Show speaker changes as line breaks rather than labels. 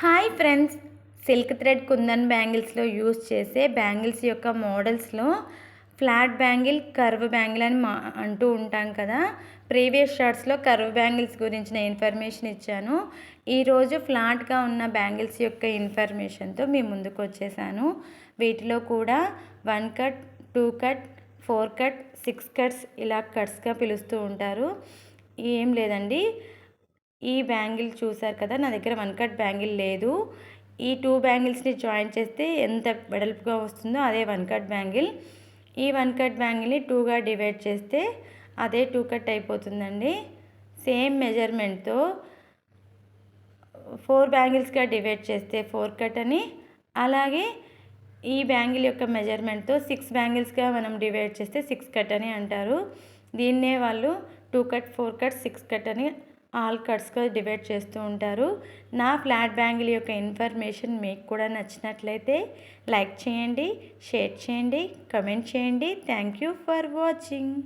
Hi friends, silk thread kundan బ్యాంగిల్స్లో use చేసే bangles యొక్క మోడల్స్లో ఫ్లాట్ బ్యాంగిల్, కర్వ్ బ్యాంగిల్ అని అంటూ ఉంటాం కదా. ప్రీవియస్ షార్ట్స్లో కర్వ్ బ్యాంగిల్స్ గురించిన ఇన్ఫర్మేషన్ ఇచ్చాను. ఈరోజు ఫ్లాట్గా ఉన్న బ్యాంగిల్స్ యొక్క ఇన్ఫర్మేషన్తో మీ ముందుకు వచ్చేసాను. వీటిలో కూడా 1 కట్, 2 కట్, 4 కట్, 6 కట్స్ ఇలా కట్స్గా పిలుస్తూ ఉంటారు. ఏం లేదండి, ఈ బ్యాంగిల్ చూసారు కదా, నా దగ్గర 1 కట్ బ్యాంగిల్ లేదు. ఈ 2 బ్యాంగిల్స్ని జాయిన్ చేస్తే ఎంత వెడల్పుగా వస్తుందో అదే 1 కట్ బ్యాంగిల్. ఈ 1 కట్ బ్యాంగిల్ని 2గా డివైడ్ చేస్తే అదే 2 కట్ అయిపోతుందండి. సేమ్ మెజర్మెంట్తో 4 బ్యాంగిల్స్గా డివైడ్ చేస్తే 4 కట్ అని, అలాగే ఈ బ్యాంగిల్ యొక్క మెజర్మెంట్తో 6 బ్యాంగిల్స్గా మనం డివైడ్ చేస్తే 6 కట్ అని అంటారు. దీన్నే వాళ్ళు 2 కట్, 4 కట్, 6 కట్ అని ఆల్ కట్స్గా డివైడ్ చేస్తూ ఉంటారు. నా ఫ్లాట్ బ్యాంగిల్ యొక్క ఇన్ఫర్మేషన్ మీకు కూడా నచ్చినట్లయితే లైక్ చేయండి, షేర్ చేయండి, కమెంట్ చేయండి. Thank you for watching.